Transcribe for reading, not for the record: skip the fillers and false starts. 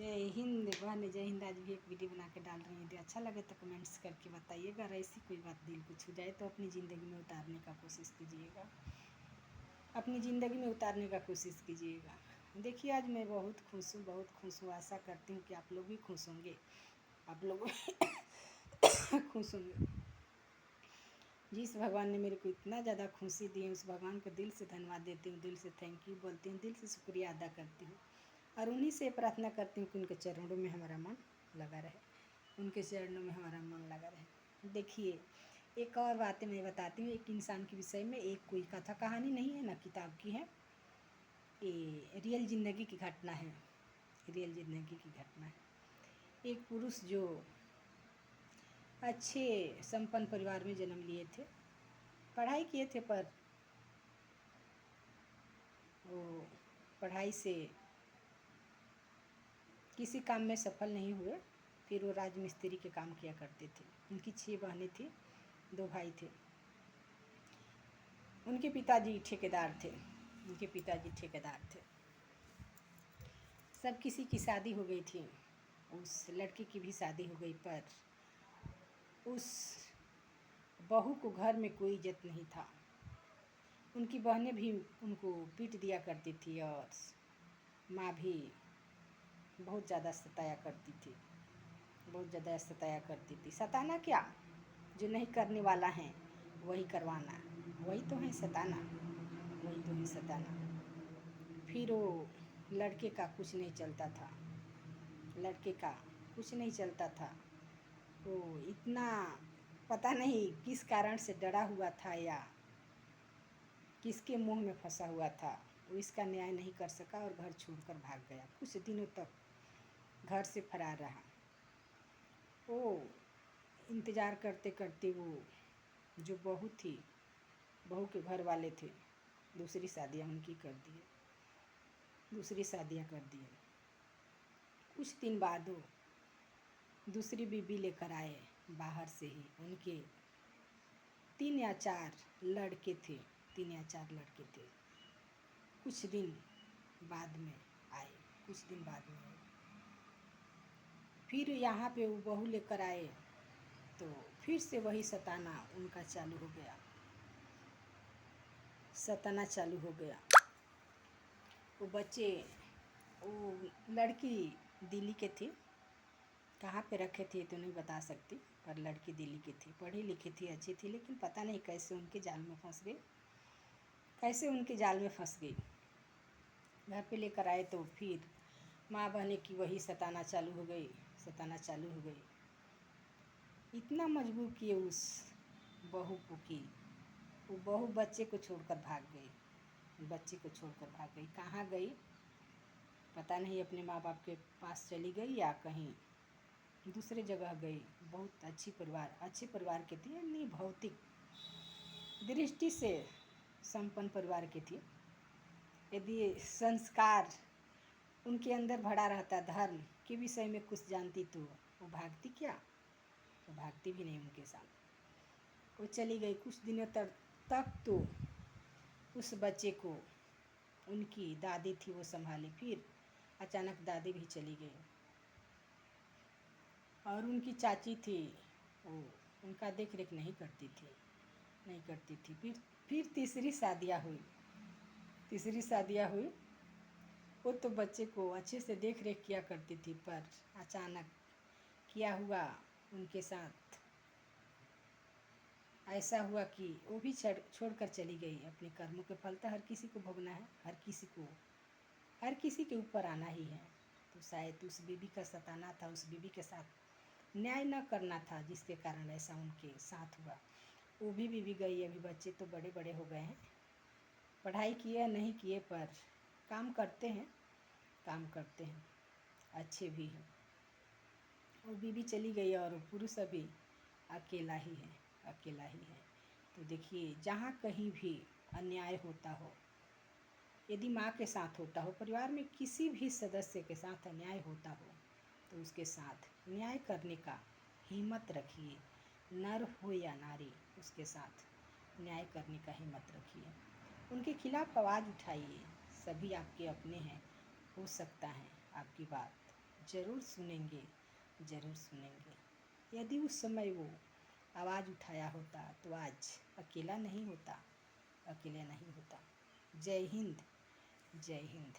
जय हिंद बहन, जय हिंद। आज भी एक वीडियो बना के डाल रही हूँ। यदि अच्छा लगे तो कमेंट्स करके बताइएगा। और ऐसी कोई बात दिल को छू जाए तो अपनी ज़िंदगी में उतारने का कोशिश कीजिएगा, अपनी ज़िंदगी में उतारने का कोशिश कीजिएगा। देखिए, आज मैं बहुत खुश हूँ, बहुत खुश हूँ। आशा करती हूँ कि आप लोग भी खुश होंगे, आप लोग खुश होंगे। जिस भगवान ने मेरे को इतना ज़्यादा खुशी दी है, उस भगवान को दिल से धन्यवाद देती हूँ, दिल से थैंक यू बोलती हूँ, दिल से शुक्रिया अदा करती हूँ। और उन्हीं से प्रार्थना करती हूँ कि उनके चरणों में हमारा मन लगा रहे, उनके चरणों में हमारा मन लगा रहे। देखिए, एक और बातें मैं बताती हूँ। एक इंसान के विषय में, एक कोई कथा कहानी नहीं है ना किताब की है, ये रियल ज़िंदगी की घटना है, रियल ज़िंदगी की घटना है। एक पुरुष जो अच्छे संपन्न परिवार में जन्म लिए थे, पढ़ाई किए थे, पर वो पढ़ाई से किसी काम में सफल नहीं हुए। फिर वो राजमिस्त्री के काम किया करते थे। उनकी 6 बहनें थी, 2 भाई थे। उनके पिताजी ठेकेदार थे, उनके पिताजी ठेकेदार थे। सब किसी की शादी हो गई थी, उस लड़की की भी शादी हो गई, पर उस बहू को घर में कोई इज्जत नहीं था। उनकी बहनें भी उनको पीट दिया करती थी और माँ भी बहुत ज़्यादा सताया करती थी, बहुत ज़्यादा सताया करती थी। सताना क्या, जो नहीं करने वाला है वही करवाना, वही तो है सताना, वही तो है सताना। फिर वो लड़के का कुछ नहीं चलता था, लड़के का कुछ नहीं चलता था। वो इतना पता नहीं किस कारण से डरा हुआ था या किसके मुंह में फंसा हुआ था, वो इसका न्याय नहीं कर सका और घर छोड़कर भाग गया। कुछ दिनों तक घर से फरार रहा। वो इंतज़ार करते करते वो जो बहू थी, बहू के घर वाले थे, दूसरी शादियाँ उनकी कर दिए, दूसरी शादियाँ कर दिए। कुछ दिन बाद वो दूसरी बीबी लेकर आए बाहर से ही। उनके 3 या 4 लड़के थे, 3 या 4 लड़के थे। कुछ दिन बाद में आए, कुछ दिन बाद में आए। फिर यहाँ पे वो बहू लेकर आए तो फिर से वही सताना उनका चालू हो गया, सताना चालू हो गया। वो बच्चे, वो लड़की दिल्ली के थी, कहाँ पे रखे थे तो नहीं बता सकती, पर लड़की दिल्ली की थी, पढ़ी लिखी थी, अच्छी थी, लेकिन पता नहीं कैसे उनके जाल में फंस गई, कैसे उनके जाल में फंस गई। घर पे लेकर आए तो फिर माँ बहने की वही सताना चालू हो गई, सताना चालू हो गई। इतना मजबूर किए उस बहू को कि वो बहू बच्चे को छोड़कर भाग गई, बच्चे को छोड़कर भाग गई। कहाँ गई पता नहीं, अपने माँ बाप के पास चली गई या कहीं दूसरे जगह गई। बहुत अच्छे परिवार की थी, यानी भौतिक दृष्टि से संपन्न परिवार की थी। यदि संस्कार उनके अंदर भरा रहता, धर्म के विषय में कुछ जानती, तो वो भागती क्या, वो भागती भी नहीं उनके साथ। वो चली गई। कुछ दिनों तक तो उस बच्चे को उनकी दादी थी वो संभाली। फिर अचानक दादी भी चली गई और उनकी चाची थी, वो उनका देख रेख नहीं करती थी, नहीं करती थी। फिर तीसरी शादियाँ हुई, तीसरी शादियाँ हुई। वो तो बच्चे को अच्छे से देख रेख किया करती थी, पर अचानक क्या हुआ उनके साथ, ऐसा हुआ कि वो भी छोड़कर चली गई। अपने कर्मों के फल तो हर किसी को भोगना है, हर किसी को, हर किसी के ऊपर आना ही है। तो शायद उस बीबी का सताना था, उस बीबी के साथ न्याय न करना था, जिसके कारण ऐसा उनके साथ हुआ। वो भी बीबी गई। अभी बच्चे तो बड़े बड़े हो गए हैं, पढ़ाई किए नहीं किए, पर काम करते हैं, काम करते हैं, अच्छे भी हैं। वो बीबी चली गई और पुरुष अभी अकेला ही है, अकेला ही है। तो देखिए, जहाँ कहीं भी अन्याय होता हो, यदि माँ के साथ होता हो, परिवार में किसी भी सदस्य के साथ अन्याय होता हो, तो उसके साथ न्याय करने का हिम्मत रखिए। नर हो या नारी, उसके साथ न्याय करने का हिम्मत रखिए। उनके खिलाफ आवाज़ उठाइए। सभी आपके अपने हैं, हो सकता है आपकी बात ज़रूर सुनेंगे, ज़रूर सुनेंगे। यदि उस समय वो आवाज़ उठाया होता तो आज अकेला नहीं होता, अकेला नहीं होता। जय हिंद, जय हिंद।